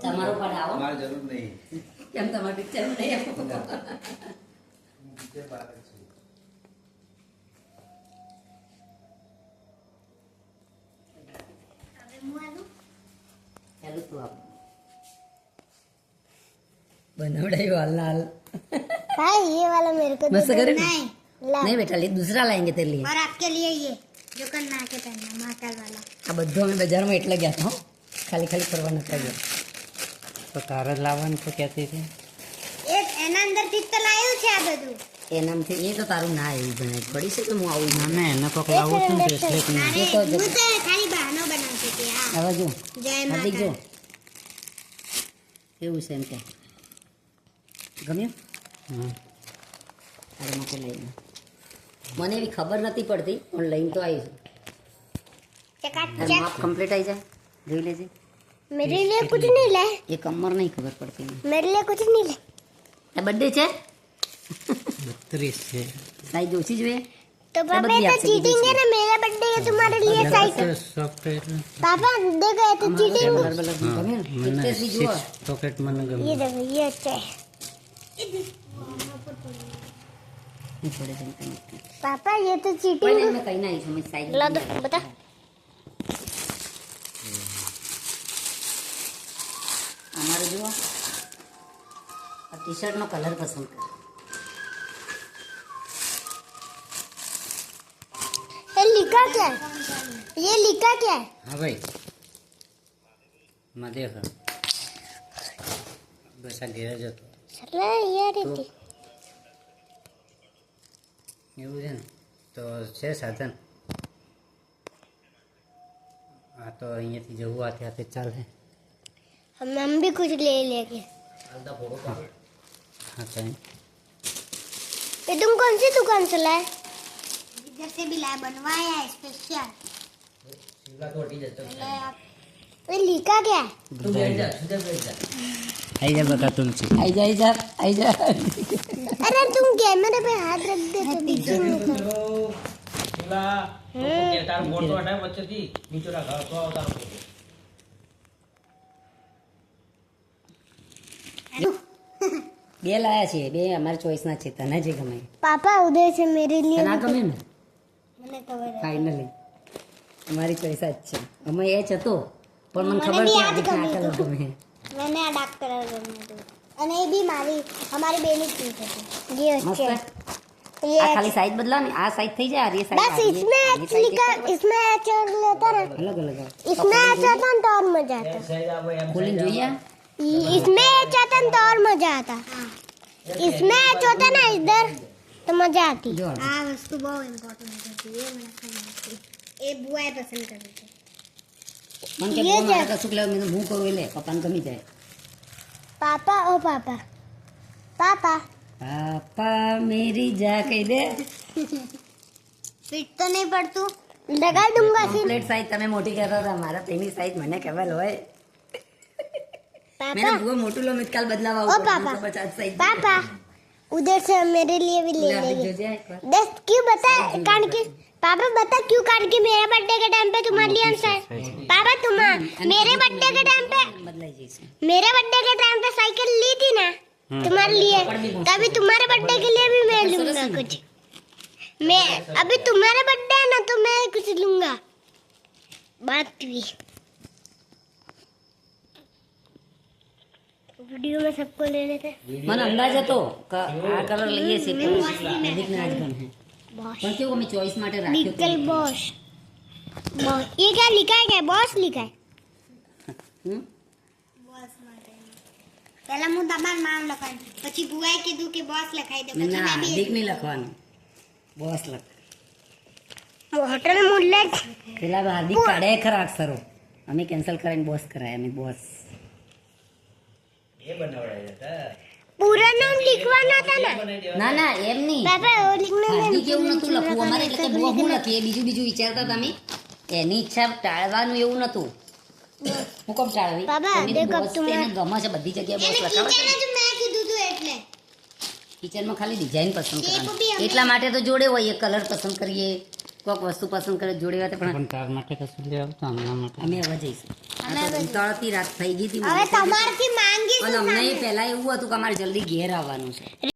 તમારો પડાવો મારે જરૂર નહીં. કેમ તમારે પિક્ચર નહીં આપો હું પિક્ચર બહાર જ છું. ચાલુ તું આપ बनावड़ा लाल भाई ये वाला मेरे को मस्त करे ना? नहीं ला नहीं बेटा ले दूसरा लाएंगे तेरे लिए और आपके लिए ये जो करना के पहनना महाकाल वाला આ બધું અમે બજારમાં એટલે ગયા હતા હો. ખાલી ખાલી ફરવા નતા ગયા તો તારે લાવવાનું તો કહેતી હતી એક એના અંદર થી તો લાવ્યું છે આ બધું એ નામથી એ તો તારું ના એવું જણાય પડી છે કે હું આવું ના ના એને કોક લાવવું હતું ને બ્રેસલેટ ને अरे ये तो હું તો ખાલી બહાનો બનાવતી હતી આ હવે જો જય હાર્દિક જો માતા કેવું છે એમ કે ગમ્યું હમ. અરે માટે લઈને મને એવી ખબર નથી પડતી પણ લઈને તો આવી છું चकाचक માપ કમ્પ્લીટ આવી જાય જોઈ લેજે मेरे लिए कुछ नहीं लाए એ કમર નહીં ખબર પડતી मेरे लिए कुछ नहीं लाए આ બર્થડે છે 32 છે સાઈઝ ઓછી જોઈએ तो सब पापा ये दिया तो आपसे चीटिंग है ना मेरा बर्थडे है तुम्हारे लिए साइकिल સોફ્ટવેર पापा देखो ये तो चीटिंग કલર બલર ગમ્યું ને મને ફિટનેસ બી જુઓ 6 પોકેટ મને ગમે ये देखो ये अच्छा है નહીં પડે છે એમ કંઈ. पापा ये तो કોઈ चीटिंग નહીં, મેં કઈ ના આવી છું મેં સાઈડ ला दो बता અમારે જુઓ આ ટી શર્ટનો કલર પસંદ કરો ये लिखा क्या है ये लिखा क्या है હા ભાઈ માં દેખ બસ આ ઘેર જ હતો चला यार ये એવું છે ને તો છે સાધન આ તો અહીંયાથી જવું હાથે હાથે ચાલે हम भी कुछ ले लेंगे હા ચાલે ये तुम कौन सी दुकान से लाए इधर से भी लाए बनवाया है स्पेशल ये लिखा क्या है આઈ જા બકા તુલસી આઈ જા આઈ જા अरे तुम कैमरे पे हाथ रख दे तो दिखे नहीं तो બે લાયા છે બે અમારી ચોઈસના છે તને જે ગમે पापा उधर से मेरे लिए તને આ ગમે ને मैंने कवर है ફાઇનલી અમારી ચોઈસ જ છે અમે એ જ હતો પણ મને મને ખબર બી છે આ જ આ ગમ્યું કલર હતું. ગમે मैंने आ डार्क कलर करना था અને એ બી મારી हमारी बेनी की थी ये મસ્ત अच्छे છે? ये આ ખાલી સાઈઝ બદલા ને આ साइज થઈ જાય આ बस साइज इसमें एक्चुअली का इसमें अच्छा लेता ना અલગ અલગ इसमें अच्छा था तो और मजा आता ખોલીને જોઈએ इसमें अच्छा था तो और मजा आता इसमें अच्छा होता ना इधर तो मजा आती જો આ વસ્તુ બહુ ઇમ્પોર્ટન્ટ હતી એ મને ખબર હતી એ બુઆએ પસંદ કરી છે મને કે ये બહુ મારે કશું લેવું મેં હું કરું એટલે પપ્પાને ગમી જાય पापा ओ पापा पापा પાપા મેરી જા કહી દે फिट तो नहीं पड़तू लगा दूंगा फिर કમ્પ્લીટ સાઈઝ તમે મોટી કહેતા હતા મારા તેની સાઈઝ મને ખબર હોય पापा મેં બહુ મોટું લો મિતકાલ બદલાવા ओ ઉપર पापा 250 સાઈઝ पापा उधर से मेरे लिए भी ले लेंगे જોજે એકવાર दस क्यों बता कारण के पापा बता क्यों कारण के मेरे बर्थडे के टाइम पे तुम्हारे लिए आंसर पापा तुम मेरे बर्थडे के टाइम पे બદલાઈ જઈશ मेरे बर्थडे के टाइम पे साइकिल ली थी ना तुम्हारे लिए तभी तुम्हारे बर्थडे के लिए भी मैं लूंगा कुछ मैं अभी तुम्हारा बर्थडे है ना तो मैं कुछ लूंगा बात भी वीडियो में सबको ले लेते મને અંદાજ હતો કે આ કલર લઈએ છે પણ હાર્દિકને આ જ ગમે बॉस પણ કેવું અમે ચોઈસ માટે રાખ્યો निकल बॉस बॉस ये क्या लिखा है क्या बॉस लिखा है હમ? પહેલા હું તમારું નામ લખાયું પછી બુઆએ કીધું કે બોસ લખાઈ દે પછી ના મેં બી હાર્દિક નહીં લખવાનું બોસ લખ હોટલ મુલ્લે પેલા હાર્દિક કાઢે ખરા અક્ષરો અમે કેન્સલ કરીને બોસ કરાય અમે બોસ પૂરા નામ लिखवाना था ना ના ના એમ નહીં पापा वो लिखने में હાર્દિક એવું નતું લખવું અમારે એટલે કે બહુ હું લખીએ બીજું બીજું વિચારતા તમે એની ઈચ્છા ટાળવાનું એવું નતું હું કેમ ટાળવી બાબા, તમે દેખ boss અબ તુમ્હે- તેને ગમે છે બધી જગ્યાએ બોસ લખાવે છે जो मैं કીધું તું એટલે કિચનમાં ખાલી ડિઝાઇન પસંદ એ કરવાની બી અમે- એટલા માટે તો જોડે હોય કલર પસંદ કરીએ કોઈક વસ્તુ પસંદ કરે જોડે વાત પણ પણ તાર માટે કશું લઈ આવતો આમના માટે અમે હવે જઈશું આ તો ઉતાવળથી રાત થઈ ગઈ હતી હવે તમારથી માંગીશું અને અમને પહેલા એવું હતું કે અમારે જલ્દી ઘેર આવવાનું છે